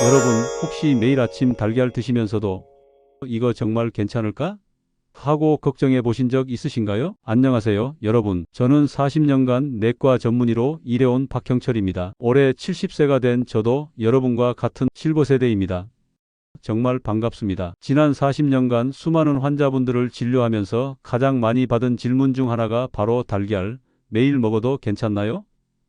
여러분, 혹시 매일 아침 달걀 드시면서도 이거 정말 괜찮을까? 하고 걱정해 보신 적 있으신가요? 안녕하세요, 여러분. 저는 40년간 내과 전문의로 일해온 박형철입니다. 올해 70세가 된 저도 여러분과 같은 실버 세대입니다. 정말 반갑습니다. 지난 40년간 수많은 환자분들을 진료하면서 가장 많이 받은 질문 중 하나가 바로 달걀, 매일 먹어도 괜찮나요?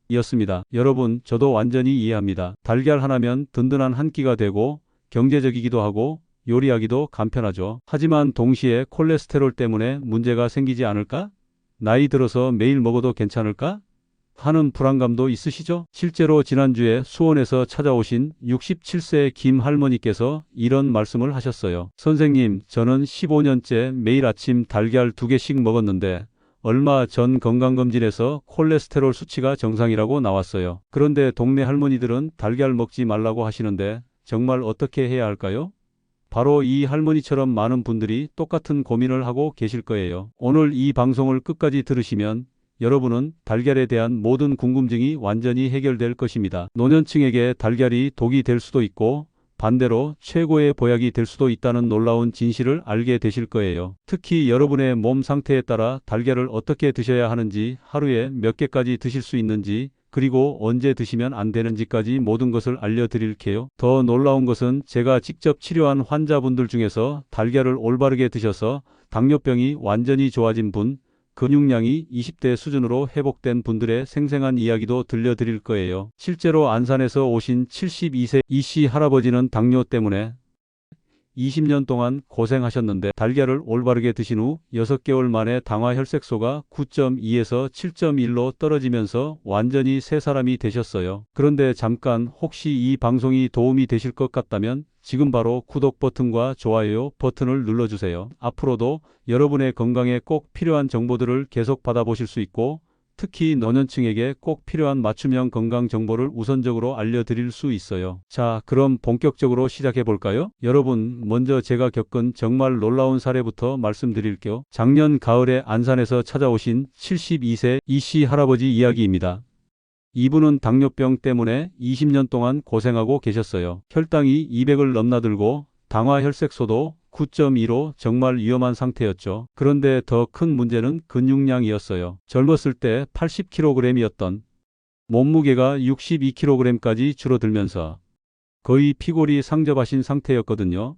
이었습니다. 여러분, 저도 완전히 이해합니다. 달걀 하나면 든든한 한 끼가 되고 경제적이기도 하고 요리하기도 간편하죠. 하지만 동시에 콜레스테롤 때문에 문제가 생기지 않을까? 나이 들어서 매일 먹어도 괜찮을까? 하는 불안감도 있으시죠? 실제로 지난주에 수원에서 찾아오신 67세 김 할머니께서 이런 말씀을 하셨어요. 선생님, 저는 15년째 매일 아침 달걀 2개씩 먹었는데 얼마 전 건강검진에서 콜레스테롤 수치가 정상이라고 나왔어요. 그런데 동네 할머니들은 달걀 먹지 말라고 하시는데 정말 어떻게 해야 할까요? 바로 이 할머니처럼 많은 분들이 똑같은 고민을 하고 계실 거예요. 오늘 이 방송을 끝까지 들으시면 여러분은 달걀에 대한 모든 궁금증이 완전히 해결될 것입니다. 노년층에게 달걀이 독이 될 수도 있고 반대로 최고의 보약이 될 수도 있다는 놀라운 진실을 알게 되실 거예요. 특히 여러분의 몸 상태에 따라 달걀을 어떻게 드셔야 하는지, 하루에 몇 개까지 드실 수 있는지, 그리고 언제 드시면 안 되는지까지 모든 것을 알려드릴게요. 더 놀라운 것은 제가 직접 치료한 환자분들 중에서 달걀을 올바르게 드셔서 당뇨병이 완전히 좋아진 분, 근육량이 20대 수준으로 회복된 분들의 생생한 이야기도 들려드릴 거예요. 실제로 안산에서 오신 72세 이씨 할아버지는 당뇨 때문에 20년 동안 고생하셨는데 달걀을 올바르게 드신 후 6개월 만에 당화 혈색소가 9.2에서 7.1로 떨어지면서 완전히 새 사람이 되셨어요. 그런데 잠깐, 혹시 이 방송이 도움이 되실 것 같다면 지금 바로 구독 버튼과 좋아요 버튼을 눌러주세요. 앞으로도 여러분의 건강에 꼭 필요한 정보들을 계속 받아보실 수 있고 특히 노년층에게 꼭 필요한 맞춤형 건강 정보를 우선적으로 알려드릴 수 있어요. 자, 그럼 본격적으로 시작해 볼까요? 여러분, 먼저 제가 겪은 정말 놀라운 사례부터 말씀드릴게요. 작년 가을에 안산에서 찾아오신 72세 이씨 할아버지 이야기입니다. 이분은 당뇨병 때문에 20년 동안 고생하고 계셨어요. 혈당이 200을 넘나들고 당화 혈색소도 9.2로 정말 위험한 상태였죠. 그런데 더 큰 문제는 근육량이었어요. 젊었을 때 80kg이었던 몸무게가 62kg까지 줄어들면서 거의 피골이 상접하신 상태였거든요.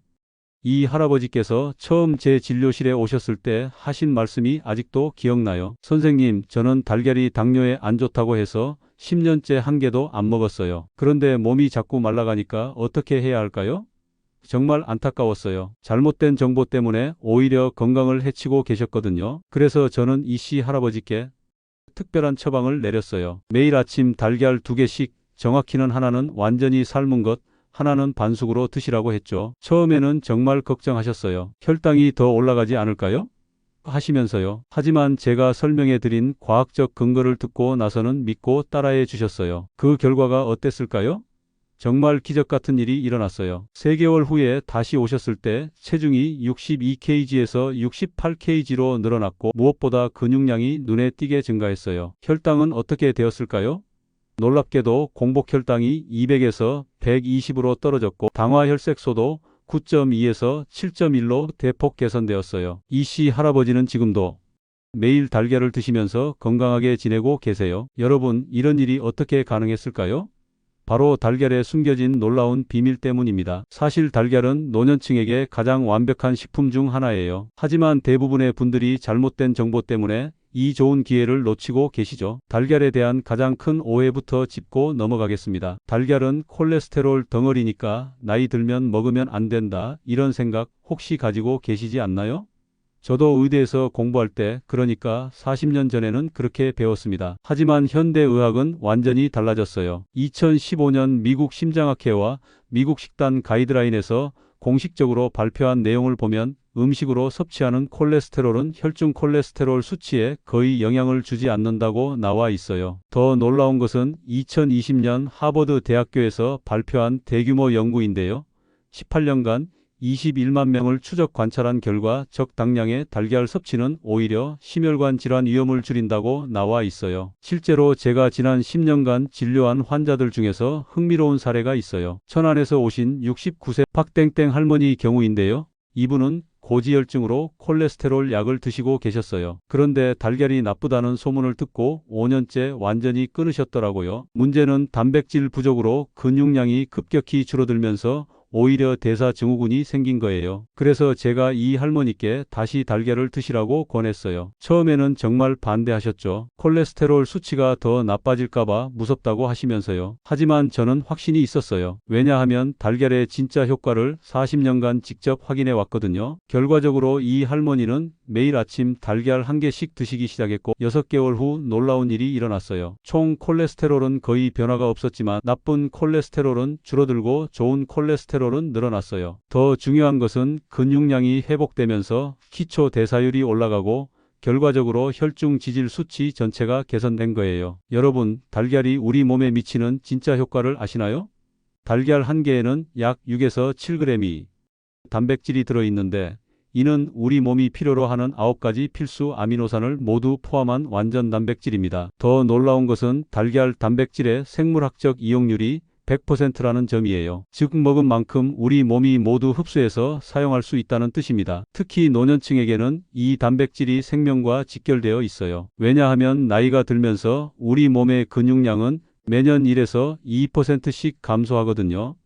이 할아버지께서 처음 제 진료실에 오셨을 때 하신 말씀이 아직도 기억나요. 선생님, 저는 달걀이 당뇨에 안 좋다고 해서 10년째 한 개도 안 먹었어요. 그런데 몸이 자꾸 말라가니까 어떻게 해야 할까요? 정말 안타까웠어요. 잘못된 정보 때문에 오히려 건강을 해치고 계셨거든요. 그래서 저는 이씨 할아버지께 특별한 처방을 내렸어요. 매일 아침 달걀 2개씩, 정확히는 하나는 완전히 삶은 것, 하나는 반숙으로 드시라고 했죠. 처음에는 정말 걱정하셨어요. 혈당이 더 올라가지 않을까요? 하시면서요. 하지만 제가 설명해 드린 과학적 근거를 듣고 나서는 믿고 따라해 주셨어요. 그 결과가 어땠을까요? 정말 기적 같은 일이 일어났어요. 3개월 후에 다시 오셨을 때 체중이 62kg에서 68kg로 늘어났고 무엇보다 근육량이 눈에 띄게 증가했어요. 혈당은 어떻게 되었을까요? 놀랍게도 공복 혈당이 200에서 120으로 떨어졌고 당화 혈색소도 9.2에서 7.1로 대폭 개선되었어요. 이씨 할아버지는 지금도 매일 달걀을 드시면서 건강하게 지내고 계세요. 여러분, 이런 일이 어떻게 가능했을까요? 바로 달걀에 숨겨진 놀라운 비밀 때문입니다. 사실 달걀은 노년층에게 가장 완벽한 식품 중 하나예요. 하지만 대부분의 분들이 잘못된 정보 때문에 이 좋은 기회를 놓치고 계시죠. 달걀에 대한 가장 큰 오해부터 짚고 넘어가겠습니다. 달걀은 콜레스테롤 덩어리니까 나이 들면 먹으면 안 된다, 이런 생각 혹시 가지고 계시지 않나요? 저도 의대에서 공부할 때, 그러니까 40년 전에는 그렇게 배웠습니다. 하지만 현대의학은 완전히 달라졌어요. 2015년 미국 심장학회와 미국 식단 가이드라인에서 공식적으로 발표한 내용을 보면 음식으로 섭취하는 콜레스테롤은 혈중 콜레스테롤 수치에 거의 영향을 주지 않는다고 나와 있어요. 더 놀라운 것은 2020년 하버드 대학교에서 발표한 대규모 연구인데요. 18년간 21만 명을 추적 관찰한 결과 적당량의 달걀 섭취는 오히려 심혈관 질환 위험을 줄인다고 나와 있어요. 실제로 제가 지난 10년간 진료한 환자들 중에서 흥미로운 사례가 있어요. 천안에서 오신 69세 박땡땡 할머니 경우인데요. 이분은 고지혈증으로 콜레스테롤 약을 드시고 계셨어요. 그런데 달걀이 나쁘다는 소문을 듣고 5년째 완전히 끊으셨더라고요. 문제는 단백질 부족으로 근육량이 급격히 줄어들면서 오히려 대사증후군이 생긴 거예요. 그래서 제가 이 할머니께 다시 달걀을 드시라고 권했어요. 처음에는 정말 반대하셨죠. 콜레스테롤 수치가 더 나빠질까봐 무섭다고 하시면서요. 하지만 저는 확신이 있었어요. 왜냐하면 달걀의 진짜 효과를 40년간 직접 확인해 왔거든요. 결과적으로 이 할머니는 매일 아침 달걀 한 개씩 드시기 시작했고 6개월 후 놀라운 일이 일어났어요. 총 콜레스테롤은 거의 변화가 없었지만 나쁜 콜레스테롤은 줄어들고 좋은 콜레스테롤은 늘어났어요. 더 중요한 것은 근육량이 회복되면서 기초 대사율이 올라가고 결과적으로 혈중 지질 수치 전체가 개선된 거예요. 여러분, 달걀이 우리 몸에 미치는 진짜 효과를 아시나요? 달걀 한 개에는 약 6에서 7g이 단백질이 들어있는데 이는 우리 몸이 필요로 하는 9가지 필수 아미노산을 모두 포함한 완전 단백질입니다. 더 놀라운 것은 달걀 단백질의 생물학적 이용률이 100%라는 점이에요. 즉 먹은 만큼 우리 몸이 모두 흡수해서 사용할 수 있다는 뜻입니다. 특히 노년층에게는 이 단백질이 생명과 직결되어 있어요. 왜냐하면 나이가 들면서 우리 몸의 근육량은 매년 1에서 2%씩 감소하거든요.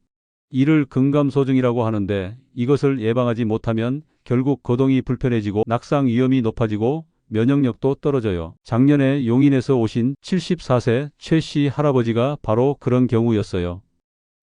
이를 근감소증이라고 하는데 이것을 예방하지 못하면 결국 거동이 불편해지고 낙상 위험이 높아지고 면역력도 떨어져요. 작년에 용인에서 오신 74세 최 씨 할아버지가 바로 그런 경우였어요.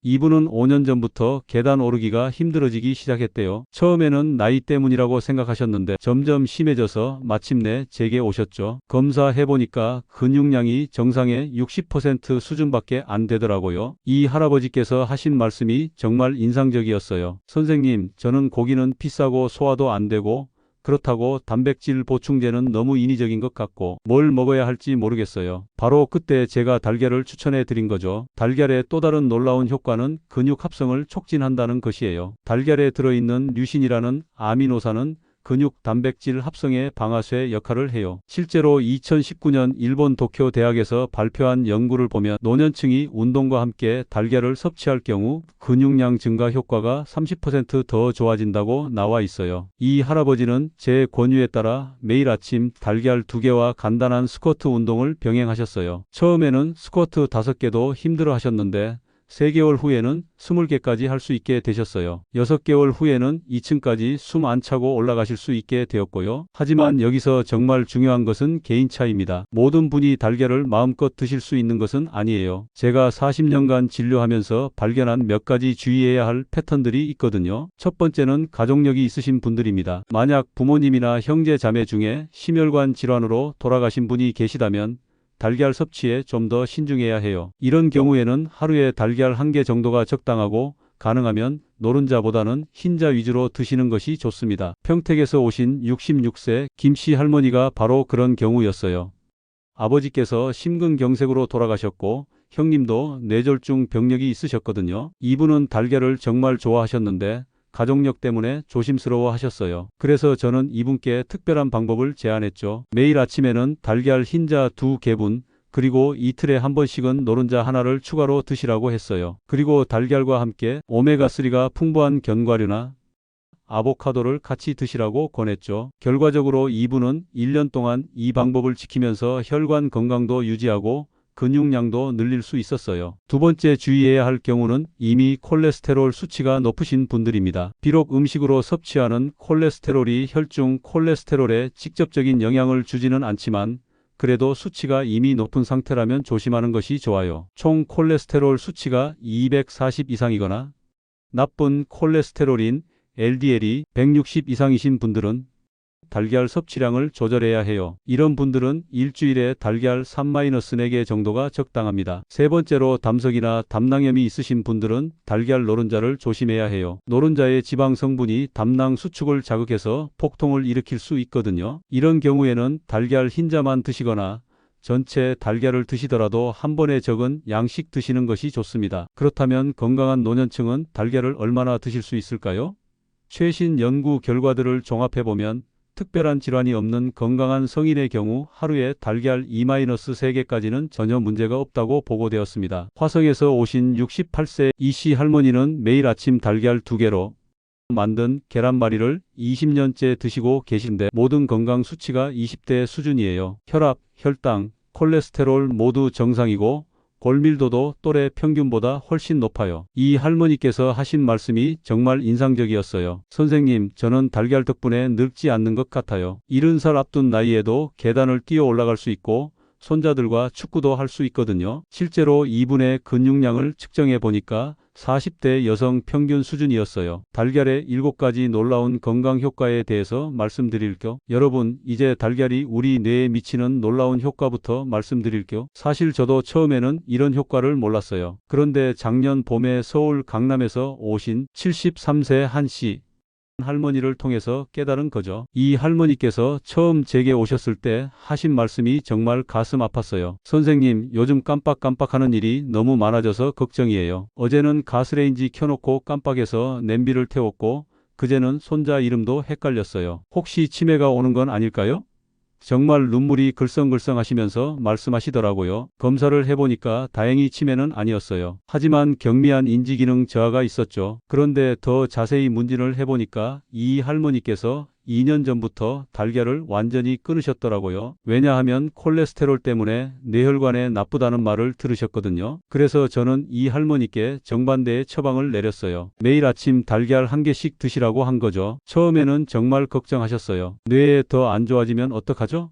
이분은 5년 전부터 계단 오르기가 힘들어지기 시작했대요. 처음에는 나이 때문이라고 생각하셨는데 점점 심해져서 마침내 제게 오셨죠. 검사해보니까 근육량이 정상의 60% 수준밖에 안 되더라고요. 이 할아버지께서 하신 말씀이 정말 인상적이었어요. 선생님, 저는 고기는 비싸고 소화도 안 되고 그렇다고 단백질 보충제는 너무 인위적인 것 같고 뭘 먹어야 할지 모르겠어요. 바로 그때 제가 달걀을 추천해 드린 거죠. 달걀의 또 다른 놀라운 효과는 근육 합성을 촉진한다는 것이에요. 달걀에 들어있는 류신이라는 아미노산은 근육 단백질 합성의 방아쇠 역할을 해요. 실제로 2019년 일본 도쿄 대학에서 발표한 연구를 보면 노년층이 운동과 함께 달걀을 섭취할 경우 근육량 증가 효과가 30% 더 좋아진다고 나와 있어요. 이 할아버지는 제 권유에 따라 매일 아침 달걀 2개와 간단한 스쿼트 운동을 병행하셨어요. 처음에는 스쿼트 5개도 힘들어 하셨는데 3개월 후에는 20개까지 할 수 있게 되셨어요. 6개월 후에는 2층까지 숨 안 차고 올라가실 수 있게 되었고요. 하지만 여기서 정말 중요한 것은 개인 차이입니다. 모든 분이 달걀을 마음껏 드실 수 있는 것은 아니에요. 제가 40년간 진료하면서 발견한 몇 가지 주의해야 할 패턴들이 있거든요. 첫 번째는 가족력이 있으신 분들입니다. 만약 부모님이나 형제 자매 중에 심혈관 질환으로 돌아가신 분이 계시다면 달걀 섭취에 좀 더 신중해야 해요. 이런 경우에는 하루에 달걀 1개 정도가 적당하고 가능하면 노른자보다는 흰자 위주로 드시는 것이 좋습니다. 평택에서 오신 66세 김씨 할머니가 바로 그런 경우였어요. 아버지께서 심근경색으로 돌아가셨고 형님도 뇌졸중 병력이 있으셨거든요. 이분은 달걀을 정말 좋아하셨는데 가족력 때문에 조심스러워 하셨어요. 그래서 저는 이분께 특별한 방법을 제안했죠. 매일 아침에는 달걀 흰자 2개분, 그리고 이틀에 한 번씩은 노른자 하나를 추가로 드시라고 했어요. 그리고 달걀과 함께 오메가3가 풍부한 견과류나 아보카도를 같이 드시라고 권했죠. 결과적으로 이분은 1년 동안 이 방법을 지키면서 혈관 건강도 유지하고 근육량도 늘릴 수 있었어요. 두 번째 주의해야 할 경우는 이미 콜레스테롤 수치가 높으신 분들입니다. 비록 음식으로 섭취하는 콜레스테롤이 혈중 콜레스테롤에 직접적인 영향을 주지는 않지만 그래도 수치가 이미 높은 상태라면 조심하는 것이 좋아요. 총 콜레스테롤 수치가 240 이상이거나 나쁜 콜레스테롤인 LDL이 160 이상이신 분들은 달걀 섭취량을 조절해야 해요. 이런 분들은 일주일에 달걀 3-4개 정도가 적당합니다. 세 번째로 담석이나 담낭염이 있으신 분들은 달걀 노른자를 조심해야 해요. 노른자의 지방 성분이 담낭 수축을 자극해서 폭통을 일으킬 수 있거든요. 이런 경우에는 달걀 흰자만 드시거나 전체 달걀을 드시더라도 한 번에 적은 양씩 드시는 것이 좋습니다. 그렇다면 건강한 노년층은 달걀을 얼마나 드실 수 있을까요? 최신 연구 결과들을 종합해보면 특별한 질환이 없는 건강한 성인의 경우 하루에 달걀 2-3개까지는 전혀 문제가 없다고 보고되었습니다. 화성에서 오신 68세 이씨 할머니는 매일 아침 달걀 2개로 만든 계란말이를 20년째 드시고 계신데 모든 건강 수치가 20대 수준이에요. 혈압, 혈당, 콜레스테롤 모두 정상이고 골밀도도 또래 평균보다 훨씬 높아요. 이 할머니께서 하신 말씀이 정말 인상적이었어요. 선생님, 저는 달걀 덕분에 늙지 않는 것 같아요. 70살 앞둔 나이에도 계단을 뛰어 올라갈 수 있고 손자들과 축구도 할 수 있거든요. 실제로 이분의 근육량을 측정해 보니까 40대 여성 평균 수준이었어요. 달걀의 7가지 놀라운 건강 효과에 대해서 말씀드릴게요. 여러분, 이제 달걀이 우리 뇌에 미치는 놀라운 효과부터 말씀드릴게요. 사실 저도 처음에는 이런 효과를 몰랐어요. 그런데 작년 봄에 서울 강남에서 오신 73세 한 씨 할머니를 통해서 깨달은 거죠. 이 할머니께서 처음 제게 오셨을 때 하신 말씀이 정말 가슴 아팠어요. 선생님, 요즘 깜빡깜빡하는 일이 너무 많아져서 걱정이에요. 어제는 가스레인지 켜놓고 깜빡해서 냄비를 태웠고 그제는 손자 이름도 헷갈렸어요. 혹시 치매가 오는 건 아닐까요? 정말 눈물이 글썽글썽 하시면서 말씀하시더라고요. 검사를 해보니까 다행히 치매는 아니었어요. 하지만 경미한 인지기능 저하가 있었죠. 그런데 더 자세히 문진을 해보니까 이 할머니께서 2년 전부터 달걀을 완전히 끊으셨더라고요. 왜냐하면 콜레스테롤 때문에 뇌혈관에 나쁘다는 말을 들으셨거든요. 그래서 저는 이 할머니께 정반대의 처방을 내렸어요. 매일 아침 달걀 1개씩 드시라고 한 거죠. 처음에는 정말 걱정하셨어요. 뇌에 더 안 좋아지면 어떡하죠?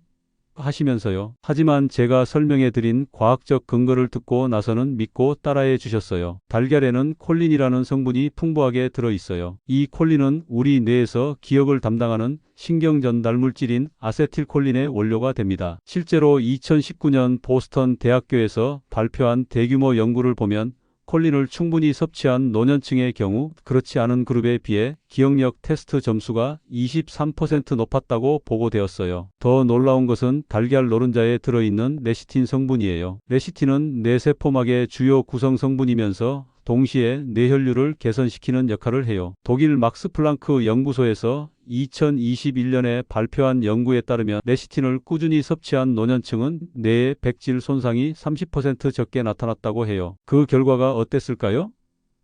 하시면서요. 하지만 제가 설명해 드린 과학적 근거를 듣고 나서는 믿고 따라해 주셨어요. 달걀에는 콜린이라는 성분이 풍부하게 들어 있어요. 이 콜린은 우리 뇌에서 기억을 담당하는 신경 전달 물질인 아세틸콜린의 원료가 됩니다. 실제로 2019년 보스턴 대학교에서 발표한 대규모 연구를 보면 콜린을 충분히 섭취한 노년층의 경우 그렇지 않은 그룹에 비해 기억력 테스트 점수가 23% 높았다고 보고되었어요. 더 놀라운 것은 달걀 노른자에 들어있는 레시틴 성분이에요. 레시틴은 뇌세포막의 주요 구성 성분이면서 동시에 뇌혈류를 개선시키는 역할을 해요. 독일 막스 플랑크 연구소에서 2021년에 발표한 연구에 따르면 레시틴을 꾸준히 섭취한 노년층은 뇌의 백질 손상이 30% 적게 나타났다고 해요. 그 결과가 어땠을까요?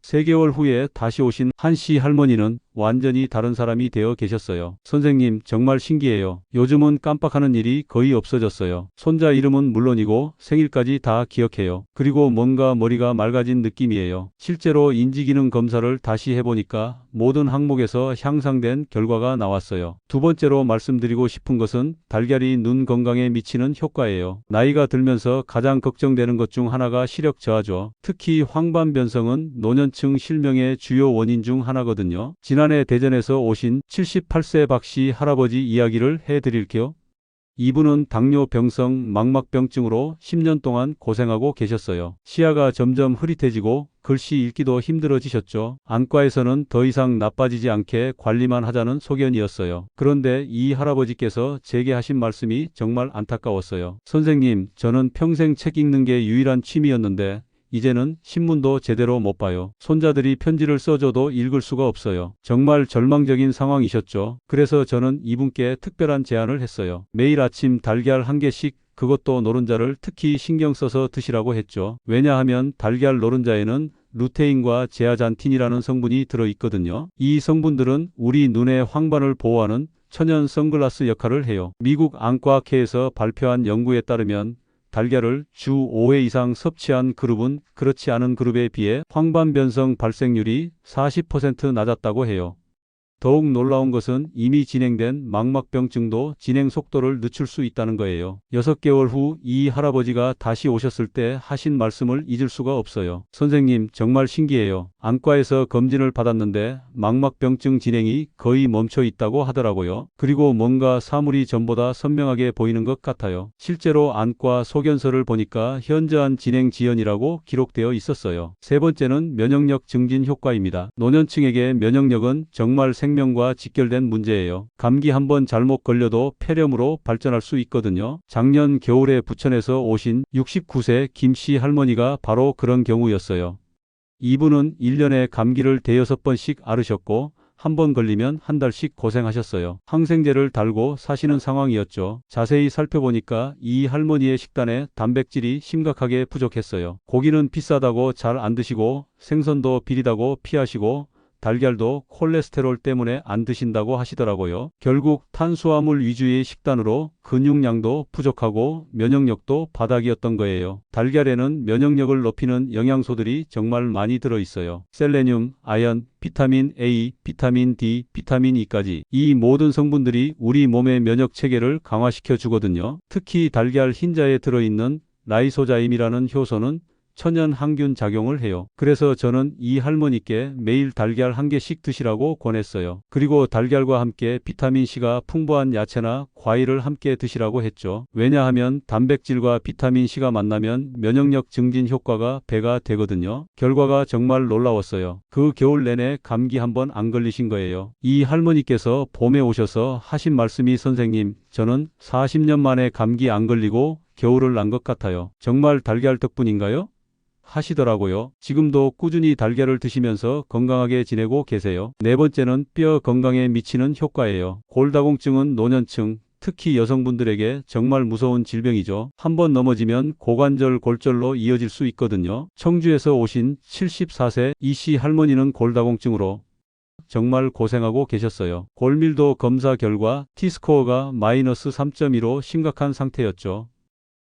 3개월 후에 다시 오신 한 씨 할머니는 완전히 다른 사람이 되어 계셨어요. 선생님, 정말 신기해요. 요즘은 깜빡하는 일이 거의 없어졌어요. 손자 이름은 물론이고 생일까지 다 기억해요. 그리고 뭔가 머리가 맑아진 느낌이에요. 실제로 인지기능 검사를 다시 해보니까 모든 항목에서 향상된 결과가 나왔어요. 두 번째로 말씀드리고 싶은 것은 달걀이 눈 건강에 미치는 효과예요. 나이가 들면서 가장 걱정되는 것 중 하나가 시력 저하죠. 특히 황반 변성은 노년층 실명의 주요 원인 중 하나거든요. 지난해 대전에서 오신 78세 박씨 할아버지 이야기를 해드릴게요. 이분은 당뇨병성 망막병증으로 10년 동안 고생하고 계셨어요. 시야가 점점 흐릿해지고 글씨 읽기도 힘들어지셨죠. 안과에서는 더 이상 나빠지지 않게 관리만 하자는 소견이었어요. 그런데 이 할아버지께서 제게 하신 말씀이 정말 안타까웠어요. 선생님, 저는 평생 책 읽는 게 유일한 취미였는데 이제는 신문도 제대로 못 봐요. 손자들이 편지를 써줘도 읽을 수가 없어요. 정말 절망적인 상황이셨죠. 그래서 저는 이분께 특별한 제안을 했어요. 매일 아침 달걀 1개씩, 그것도 노른자를 특히 신경 써서 드시라고 했죠. 왜냐하면 달걀 노른자에는 루테인과 제아잔틴이라는 성분이 들어있거든요. 이 성분들은 우리 눈의 황반을 보호하는 천연 선글라스 역할을 해요. 미국 안과학회에서 발표한 연구에 따르면 달걀을 주 5회 이상 섭취한 그룹은 그렇지 않은 그룹에 비해 황반 변성 발생률이 40% 낮았다고 해요. 더욱 놀라운 것은 이미 진행된 망막병증도 진행 속도를 늦출 수 있다는 거예요. 6개월 후 이 할아버지가 다시 오셨을 때 하신 말씀을 잊을 수가 없어요. 선생님, 정말 신기해요. 안과에서 검진을 받았는데 망막병증 진행이 거의 멈춰 있다고 하더라고요. 그리고 뭔가 사물이 전보다 선명하게 보이는 것 같아요. 실제로 안과 소견서를 보니까 현저한 진행 지연이라고 기록되어 있었어요. 세 번째는 면역력 증진 효과입니다. 노년층에게 면역력은 정말 생명과 직결된 문제예요. 감기 한번 잘못 걸려도 폐렴으로 발전할 수 있거든요. 작년 겨울에 부천에서 오신 69세 김씨 할머니가 바로 그런 경우였어요. 이분은 1년에 감기를 대여섯 번씩 앓으셨고 한 번 걸리면 한 달씩 고생하셨어요. 항생제를 달고 사시는 상황이었죠. 자세히 살펴보니까 이 할머니의 식단에 단백질이 심각하게 부족했어요. 고기는 비싸다고 잘 안 드시고 생선도 비리다고 피하시고 달걀도 콜레스테롤 때문에 안 드신다고 하시더라고요. 결국 탄수화물 위주의 식단으로 근육량도 부족하고 면역력도 바닥이었던 거예요. 달걀에는 면역력을 높이는 영양소들이 정말 많이 들어있어요. 셀레늄, 아연, 비타민 A, 비타민 D, 비타민 E까지. 이 모든 성분들이 우리 몸의 면역 체계를 강화시켜 주거든요. 특히 달걀 흰자에 들어있는 라이소자임이라는 효소는 천연 항균 작용을 해요. 그래서 저는 이 할머니께 매일 달걀 한 개씩 드시라고 권했어요. 그리고 달걀과 함께 비타민C가 풍부한 야채나 과일을 함께 드시라고 했죠. 왜냐하면 단백질과 비타민C가 만나면 면역력 증진 효과가 배가 되거든요. 결과가 정말 놀라웠어요. 그 겨울 내내 감기 한 번 안 걸리신 거예요. 이 할머니께서 봄에 오셔서 하신 말씀이 선생님, 저는 40년 만에 감기 안 걸리고 겨울을 난 것 같아요. 정말 달걀 덕분인가요? 하시더라고요. 지금도 꾸준히 달걀을 드시면서 건강하게 지내고 계세요. 네 번째는 뼈 건강에 미치는 효과예요. 골다공증은 노년층, 특히 여성분들에게 정말 무서운 질병이죠. 한번 넘어지면 고관절 골절로 이어질 수 있거든요. 청주에서 오신 74세 이씨 할머니는 골다공증으로 정말 고생하고 계셨어요. 골밀도 검사 결과 T스코어가 마이너스 3.2로 심각한 상태였죠.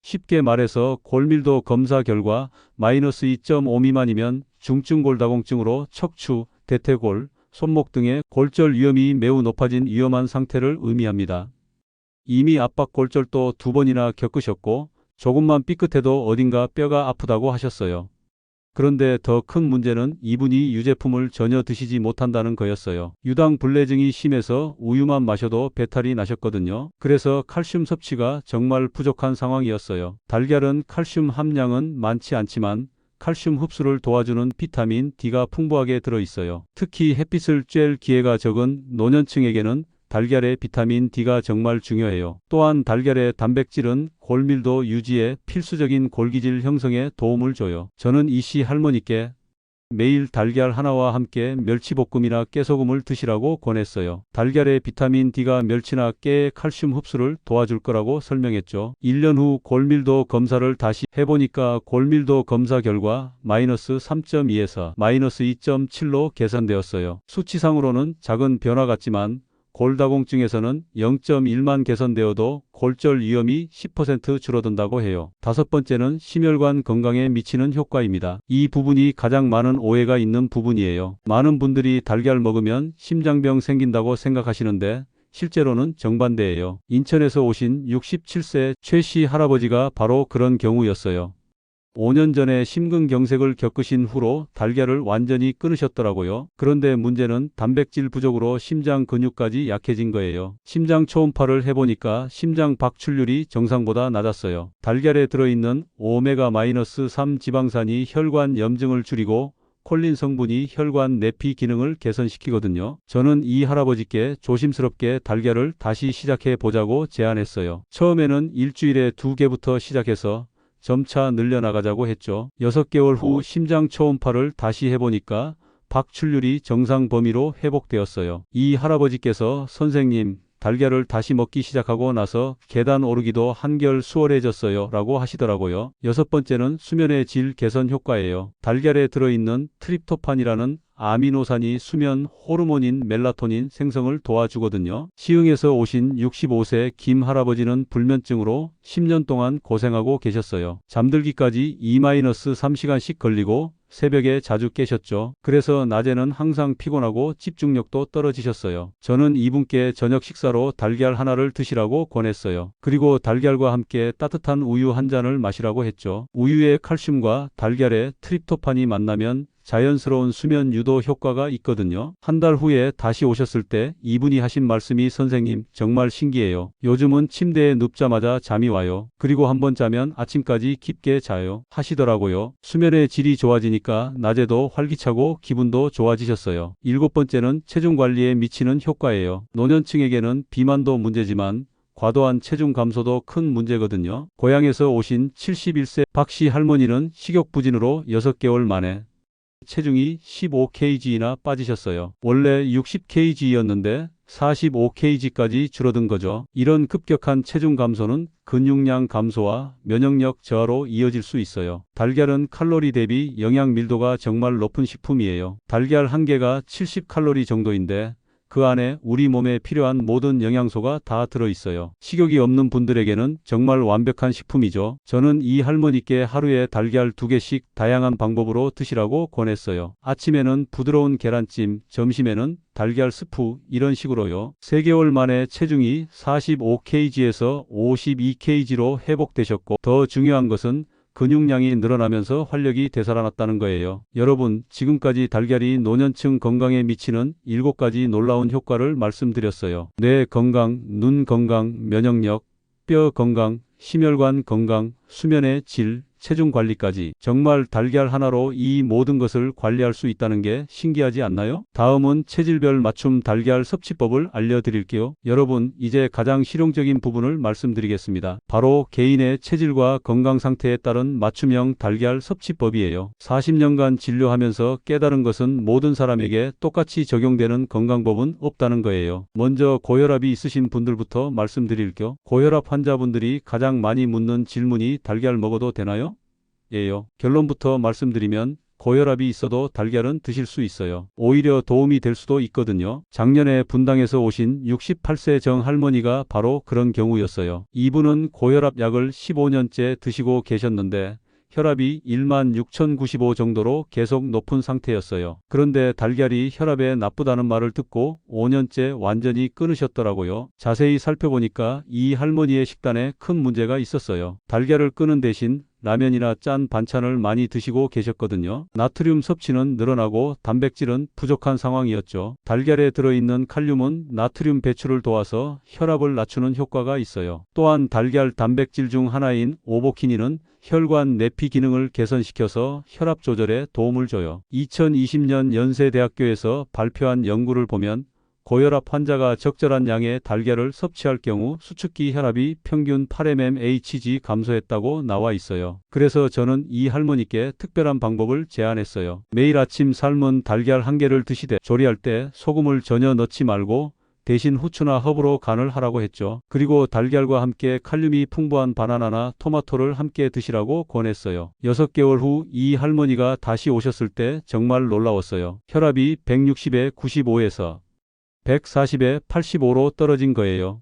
쉽게 말해서 골밀도 검사 결과 마이너스 2.5 미만이면 중증 골다공증으로 척추, 대퇴골, 손목 등의 골절 위험이 매우 높아진 위험한 상태를 의미합니다. 이미 압박골절도 2번이나 겪으셨고 조금만 삐끗해도 어딘가 뼈가 아프다고 하셨어요. 그런데 더 큰 문제는 이분이 유제품을 전혀 드시지 못한다는 거였어요. 유당불내증이 심해서 우유만 마셔도 배탈이 나셨거든요. 그래서 칼슘 섭취가 정말 부족한 상황이었어요. 달걀은 칼슘 함량은 많지 않지만 칼슘 흡수를 도와주는 비타민 D가 풍부하게 들어있어요. 특히 햇빛을 쬐일 기회가 적은 노년층에게는 달걀의 비타민 D가 정말 중요해요. 또한 달걀의 단백질은 골밀도 유지에 필수적인 골기질 형성에 도움을 줘요. 저는 이씨 할머니께 매일 달걀 하나와 함께 멸치볶음이나 깨소금을 드시라고 권했어요. 달걀의 비타민 D가 멸치나 깨의 칼슘 흡수를 도와줄 거라고 설명했죠. 1년 후 골밀도 검사를 다시 해보니까 골밀도 검사 결과 마이너스 3.2에서 마이너스 2.7로 계산되었어요. 수치상으로는 작은 변화 같지만 골다공증에서는 0.1만 개선되어도 골절 위험이 10% 줄어든다고 해요. 다섯 번째는 심혈관 건강에 미치는 효과입니다. 이 부분이 가장 많은 오해가 있는 부분이에요. 많은 분들이 달걀 먹으면 심장병 생긴다고 생각하시는데 실제로는 정반대예요. 인천에서 오신 67세 최 씨 할아버지가 바로 그런 경우였어요. 5년 전에 심근경색을 겪으신 후로 달걀을 완전히 끊으셨더라고요. 그런데 문제는 단백질 부족으로 심장 근육까지 약해진 거예요. 심장 초음파를 해보니까 심장 박출률이 정상보다 낮았어요. 달걀에 들어있는 오메가-3 지방산이 혈관 염증을 줄이고 콜린 성분이 혈관 내피 기능을 개선시키거든요. 저는 이 할아버지께 조심스럽게 달걀을 다시 시작해 보자고 제안했어요. 처음에는 일주일에 2개부터 시작해서 점차 늘려나가자고 했죠. 6개월 후 심장 초음파를 다시 해보니까 박출률이 정상 범위로 회복되었어요. 이 할아버지께서 선생님, 달걀을 다시 먹기 시작하고 나서 계단 오르기도 한결 수월해졌어요 라고 하시더라고요. 여섯 번째는 수면의 질 개선 효과예요. 달걀에 들어있는 트립토판이라는 아미노산이 수면 호르몬인 멜라토닌 생성을 도와주거든요. 시흥에서 오신 65세 김 할아버지는 불면증으로 10년 동안 고생하고 계셨어요. 잠들기까지 2-3시간씩 걸리고 새벽에 자주 깨셨죠. 그래서 낮에는 항상 피곤하고 집중력도 떨어지셨어요. 저는 이분께 저녁 식사로 달걀 하나를 드시라고 권했어요. 그리고 달걀과 함께 따뜻한 우유 한 잔을 마시라고 했죠. 우유의 칼슘과 달걀의 트립토판이 만나면 자연스러운 수면 유도 효과가 있거든요. 한 달 후에 다시 오셨을 때 이분이 하신 말씀이 선생님 정말 신기해요. 요즘은 침대에 눕자마자 잠이 와요. 그리고 한번 자면 아침까지 깊게 자요. 하시더라고요. 수면의 질이 좋아지니까 낮에도 활기차고 기분도 좋아지셨어요. 일곱 번째는 체중 관리에 미치는 효과예요. 노년층에게는 비만도 문제지만 과도한 체중 감소도 큰 문제거든요. 고향에서 오신 71세 박씨 할머니는 식욕부진으로 6개월 만에 체중이 15kg나 빠지셨어요. 원래 60kg였는데 45kg까지 줄어든 거죠. 이런 급격한 체중 감소는 근육량 감소와 면역력 저하로 이어질 수 있어요. 달걀은 칼로리 대비 영양 밀도가 정말 높은 식품이에요. 달걀 한 개가 70칼로리 정도인데 그 안에 우리 몸에 필요한 모든 영양소가 다 들어있어요. 식욕이 없는 분들에게는 정말 완벽한 식품이죠. 저는 이 할머니께 하루에 달걀 2개씩 다양한 방법으로 드시라고 권했어요. 아침에는 부드러운 계란찜, 점심에는 달걀 스프, 이런 식으로요. 3개월 만에 체중이 45kg에서 52kg로 회복되셨고, 더 중요한 것은 근육량이 늘어나면서 활력이 되살아났다는 거예요. 여러분, 지금까지 달걀이 노년층 건강에 미치는 7가지 놀라운 효과를 말씀드렸어요. 뇌 건강, 눈 건강, 면역력, 뼈 건강, 심혈관 건강, 수면의 질, 체중 관리까지 정말 달걀 하나로 이 모든 것을 관리할 수 있다는 게 신기하지 않나요? 다음은 체질별 맞춤 달걀 섭취법을 알려드릴게요. 여러분, 이제 가장 실용적인 부분을 말씀드리겠습니다. 바로 개인의 체질과 건강 상태에 따른 맞춤형 달걀 섭취법이에요. 40년간 진료하면서 깨달은 것은 모든 사람에게 똑같이 적용되는 건강법은 없다는 거예요. 먼저 고혈압이 있으신 분들부터 말씀드릴게요. 고혈압 환자분들이 가장 많이 묻는 질문이 달걀 먹어도 되나요? 예요. 결론부터 말씀드리면 고혈압이 있어도 달걀은 드실 수 있어요. 오히려 도움이 될 수도 있거든요. 작년에 분당에서 오신 68세 정 할머니가 바로 그런 경우였어요. 이분은 고혈압 약을 15년째 드시고 계셨는데 혈압이 16,095 정도로 계속 높은 상태였어요. 그런데 달걀이 혈압에 나쁘다는 말을 듣고 5년째 완전히 끊으셨더라고요. 자세히 살펴보니까 이 할머니의 식단에 큰 문제가 있었어요. 달걀을 끊은 대신 라면이나 짠 반찬을 많이 드시고 계셨거든요. 나트륨 섭취는 늘어나고 단백질은 부족한 상황이었죠. 달걀에 들어있는 칼륨은 나트륨 배출을 도와서 혈압을 낮추는 효과가 있어요. 또한 달걀 단백질 중 하나인 오보키닌은 혈관 내피 기능을 개선시켜서 혈압 조절에 도움을 줘요. 2020년 연세대학교에서 발표한 연구를 보면 고혈압 환자가 적절한 양의 달걀을 섭취할 경우 수축기 혈압이 평균 8mmHg 감소했다고 나와 있어요. 그래서 저는 이 할머니께 특별한 방법을 제안했어요. 매일 아침 삶은 달걀 1개를 드시되 조리할 때 소금을 전혀 넣지 말고 대신 후추나 허브로 간을 하라고 했죠. 그리고 달걀과 함께 칼륨이 풍부한 바나나나 토마토를 함께 드시라고 권했어요. 6개월 후 이 할머니가 다시 오셨을 때 정말 놀라웠어요. 혈압이 160에 95에서 140에 85로 떨어진 거예요.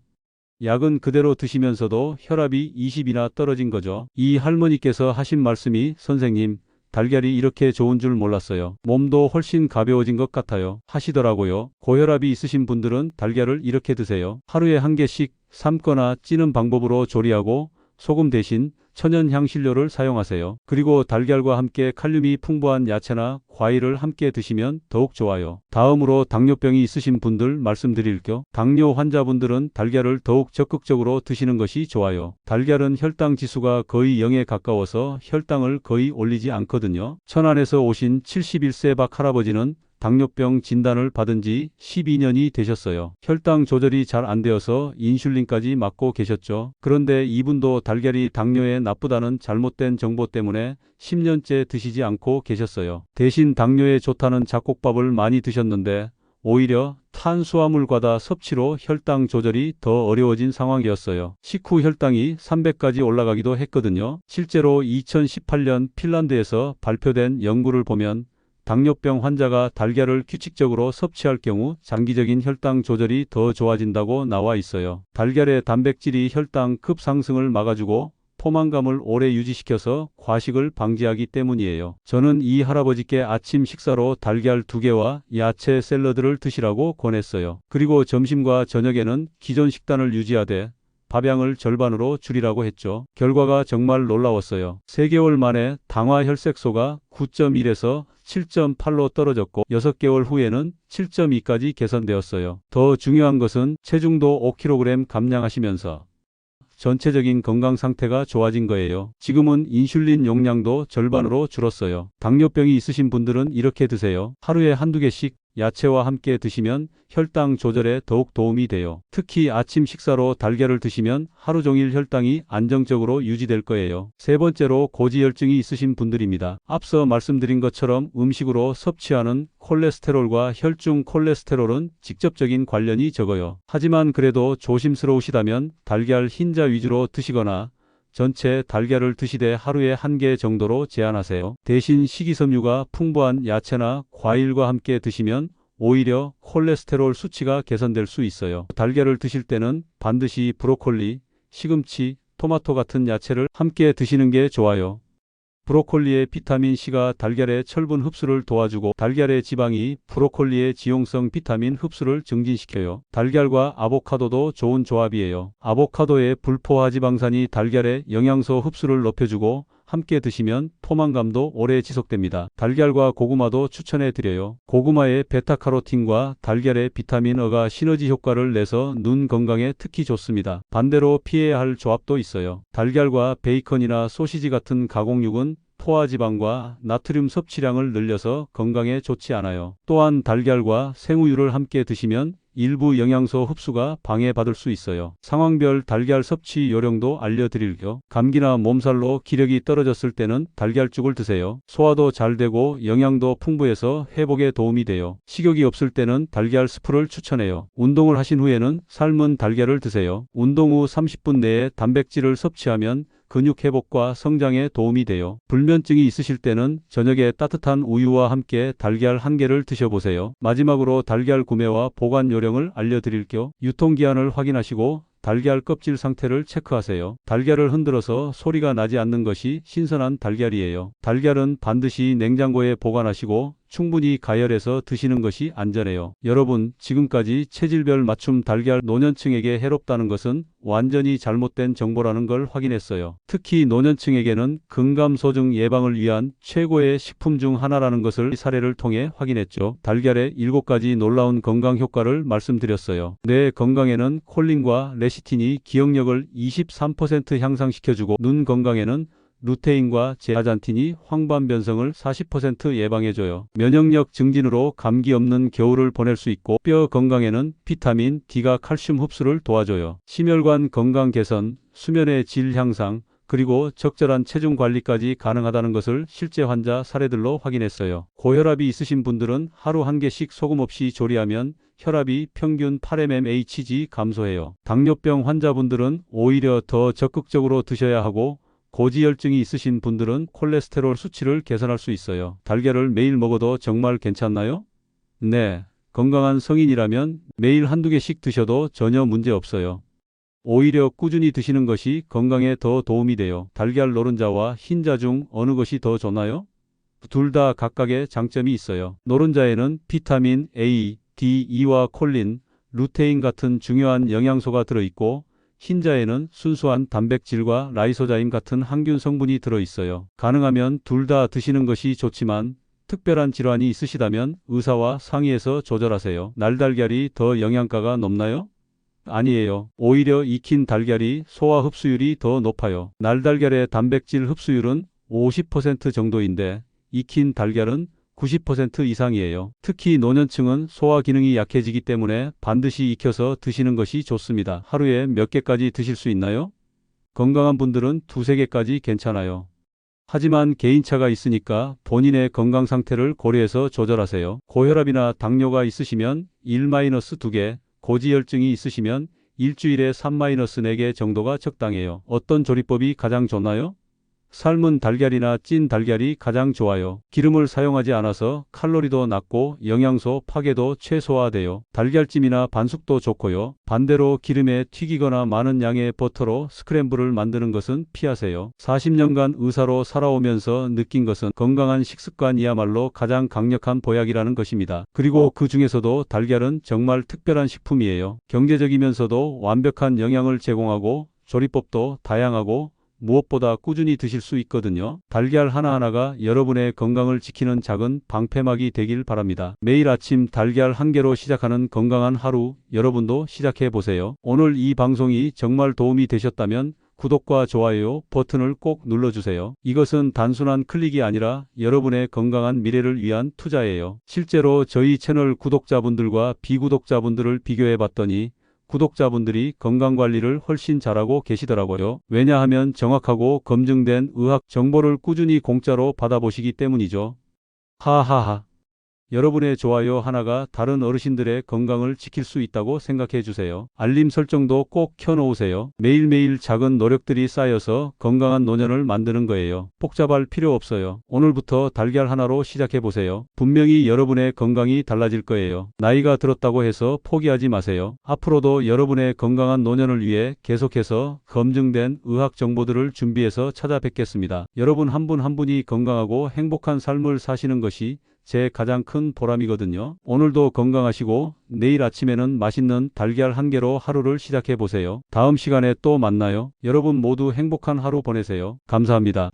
약은 그대로 드시면서도 혈압이 20이나 떨어진 거죠. 이 할머니께서 하신 말씀이 선생님, 달걀이 이렇게 좋은 줄 몰랐어요. 몸도 훨씬 가벼워진 것 같아요. 하시더라고요. 고혈압이 있으신 분들은 달걀을 이렇게 드세요. 하루에 1개씩 삶거나 찌는 방법으로 조리하고 소금 대신 천연 향신료를 사용하세요. 그리고 달걀과 함께 칼륨이 풍부한 야채나 과일을 함께 드시면 더욱 좋아요. 다음으로 당뇨병이 있으신 분들 말씀드릴게요. 당뇨 환자분들은 달걀을 더욱 적극적으로 드시는 것이 좋아요. 달걀은 혈당 지수가 거의 0에 가까워서 혈당을 거의 올리지 않거든요. 천안에서 오신 71세 박 할아버지는 당뇨병 진단을 받은 지 12년이 되셨어요. 혈당 조절이 잘 안 되어서 인슐린까지 맞고 계셨죠. 그런데 이분도 달걀이 당뇨에 나쁘다는 잘못된 정보 때문에 10년째 드시지 않고 계셨어요. 대신 당뇨에 좋다는 잡곡밥을 많이 드셨는데 오히려 탄수화물 과다 섭취로 혈당 조절이 더 어려워진 상황이었어요. 식후 혈당이 300까지 올라가기도 했거든요. 실제로 2018년 핀란드에서 발표된 연구를 보면 당뇨병 환자가 달걀을 규칙적으로 섭취할 경우 장기적인 혈당 조절이 더 좋아진다고 나와 있어요. 달걀의 단백질이 혈당 급상승을 막아주고 포만감을 오래 유지시켜서 과식을 방지하기 때문이에요. 저는 이 할아버지께 아침 식사로 달걀 2개와 야채 샐러드를 드시라고 권했어요. 그리고 점심과 저녁에는 기존 식단을 유지하되 밥양을 절반으로 줄이라고 했죠. 결과가 정말 놀라웠어요. 3개월 만에 당화 혈색소가 9.1에서 7.8로 떨어졌고 6개월 후에는 7.2까지 개선되었어요. 더 중요한 것은 체중도 5kg 감량하시면서 전체적인 건강 상태가 좋아진 거예요. 지금은 인슐린 용량도 절반으로 줄었어요. 당뇨병이 있으신 분들은 이렇게 드세요. 하루에 1~2개씩 야채와 함께 드시면 혈당 조절에 더욱 도움이 돼요. 특히 아침 식사로 달걀을 드시면 하루 종일 혈당이 안정적으로 유지될 거예요. 세 번째로 고지혈증이 있으신 분들입니다. 앞서 말씀드린 것처럼 음식으로 섭취하는 콜레스테롤과 혈중 콜레스테롤은 직접적인 관련이 적어요. 하지만 그래도 조심스러우시다면 달걀 흰자 위주로 드시거나 전체 달걀을 드시되 하루에 1개 정도로 제한하세요. 대신 식이섬유가 풍부한 야채나 과일과 함께 드시면 오히려 콜레스테롤 수치가 개선될 수 있어요. 달걀을 드실 때는 반드시 브로콜리, 시금치, 토마토 같은 야채를 함께 드시는 게 좋아요. 브로콜리의 비타민C가 달걀의 철분 흡수를 도와주고 달걀의 지방이 브로콜리의 지용성 비타민 흡수를 증진시켜요. 달걀과 아보카도도 좋은 조합이에요. 아보카도의 불포화지방산이 달걀의 영양소 흡수를 높여주고 함께 드시면 포만감도 오래 지속됩니다. 달걀과 고구마도 추천해 드려요. 고구마의 베타카로틴과 달걀의 비타민 E가 시너지 효과를 내서 눈 건강에 특히 좋습니다. 반대로 피해야 할 조합도 있어요. 달걀과 베이컨이나 소시지 같은 가공육은 포화지방과 나트륨 섭취량을 늘려서 건강에 좋지 않아요. 또한 달걀과 생우유를 함께 드시면 일부 영양소 흡수가 방해받을 수 있어요. 상황별 달걀 섭취 요령도 알려드릴게요. 감기나 몸살로 기력이 떨어졌을 때는 달걀죽을 드세요. 소화도 잘 되고 영양도 풍부해서 회복에 도움이 돼요. 식욕이 없을 때는 달걀 스프를 추천해요. 운동을 하신 후에는 삶은 달걀을 드세요. 운동 후 30분 내에 단백질을 섭취하면 근육 회복과 성장에 도움이 돼요. 불면증이 있으실 때는 저녁에 따뜻한 우유와 함께 달걀 1개를 드셔보세요. 마지막으로 달걀 구매와 보관 요령을 알려드릴게요. 유통기한을 확인하시고 달걀 껍질 상태를 체크하세요. 달걀을 흔들어서 소리가 나지 않는 것이 신선한 달걀이에요. 달걀은 반드시 냉장고에 보관하시고 충분히 가열해서 드시는 것이 안전해요. 여러분, 지금까지 체질별 맞춤 달걀 노년층에게 해롭다는 것은 완전히 잘못된 정보라는 걸 확인했어요. 특히 노년층에게는 근감소증 예방을 위한 최고의 식품 중 하나라는 것을 사례를 통해 확인했죠. 달걀의 7가지 놀라운 건강 효과를 말씀드렸어요. 뇌 건강에는 콜린과 레시틴이 기억력을 23% 향상시켜주고 눈 건강에는 루테인과 제아잔틴이 황반 변성을 40% 예방해줘요. 면역력 증진으로 감기 없는 겨울을 보낼 수 있고 뼈 건강에는 비타민 D가 칼슘 흡수를 도와줘요. 심혈관 건강 개선, 수면의 질 향상, 그리고 적절한 체중 관리까지 가능하다는 것을 실제 환자 사례들로 확인했어요. 고혈압이 있으신 분들은 하루 1개씩 소금 없이 조리하면 혈압이 평균 8mmHg 감소해요. 당뇨병 환자분들은 오히려 더 적극적으로 드셔야 하고 고지혈증이 있으신 분들은 콜레스테롤 수치를 개선할 수 있어요. 달걀을 매일 먹어도 정말 괜찮나요? 네, 건강한 성인이라면 매일 1~2개씩 드셔도 전혀 문제 없어요. 오히려 꾸준히 드시는 것이 건강에 더 도움이 돼요. 달걀 노른자와 흰자 중 어느 것이 더 좋나요? 둘 다 각각의 장점이 있어요. 노른자에는 비타민 A, D, E와 콜린, 루테인 같은 중요한 영양소가 들어있고 흰자에는 순수한 단백질과 라이소자임 같은 항균 성분이 들어있어요. 가능하면 둘 다 드시는 것이 좋지만 특별한 질환이 있으시다면 의사와 상의해서 조절하세요. 날달걀이 더 영양가가 높나요? 아니에요. 오히려 익힌 달걀이 소화 흡수율이 더 높아요. 날달걀의 단백질 흡수율은 50% 정도인데 익힌 달걀은 90% 이상이에요. 특히 노년층은 소화 기능이 약해지기 때문에 반드시 익혀서 드시는 것이 좋습니다. 하루에 몇 개까지 드실 수 있나요? 건강한 분들은 2~3개까지 괜찮아요. 하지만 개인차가 있으니까 본인의 건강 상태를 고려해서 조절하세요. 고혈압이나 당뇨가 있으시면 1-2개, 고지혈증이 있으시면 일주일에 3-4개 정도가 적당해요. 어떤 조리법이 가장 좋나요? 삶은 달걀이나 찐 달걀이 가장 좋아요. 기름을 사용하지 않아서 칼로리도 낮고 영양소 파괴도 최소화돼요. 달걀찜이나 반숙도 좋고요. 반대로 기름에 튀기거나 많은 양의 버터로 스크램블을 만드는 것은 피하세요. 40년간 의사로 살아오면서 느낀 것은 건강한 식습관이야말로 가장 강력한 보약이라는 것입니다. 그리고 그 중에서도 달걀은 정말 특별한 식품이에요. 경제적이면서도 완벽한 영양을 제공하고 조리법도 다양하고 무엇보다 꾸준히 드실 수 있거든요. 달걀 하나하나가 여러분의 건강을 지키는 작은 방패막이 되길 바랍니다. 매일 아침 달걀 1개로 시작하는 건강한 하루, 여러분도 시작해 보세요. 오늘 이 방송이 정말 도움이 되셨다면 구독과 좋아요 버튼을 꼭 눌러주세요. 이것은 단순한 클릭이 아니라 여러분의 건강한 미래를 위한 투자예요. 실제로 저희 채널 구독자분들과 비구독자분들을 비교해 봤더니 구독자분들이 건강관리를 훨씬 잘하고 계시더라고요. 왜냐하면 정확하고 검증된 의학 정보를 꾸준히 공짜로 받아보시기 때문이죠. 하하하. 여러분의 좋아요 하나가 다른 어르신들의 건강을 지킬 수 있다고 생각해 주세요. 알림 설정도 꼭 켜놓으세요. 매일매일 작은 노력들이 쌓여서 건강한 노년을 만드는 거예요. 복잡할 필요 없어요. 오늘부터 달걀 하나로 시작해 보세요. 분명히 여러분의 건강이 달라질 거예요. 나이가 들었다고 해서 포기하지 마세요. 앞으로도 여러분의 건강한 노년을 위해 계속해서 검증된 의학 정보들을 준비해서 찾아뵙겠습니다. 여러분 한 분 한 분이 건강하고 행복한 삶을 사시는 것이 제 가장 큰 보람이거든요. 오늘도 건강하시고 내일 아침에는 맛있는 달걀 한 개로 하루를 시작해 보세요. 다음 시간에 또 만나요. 여러분 모두 행복한 하루 보내세요. 감사합니다.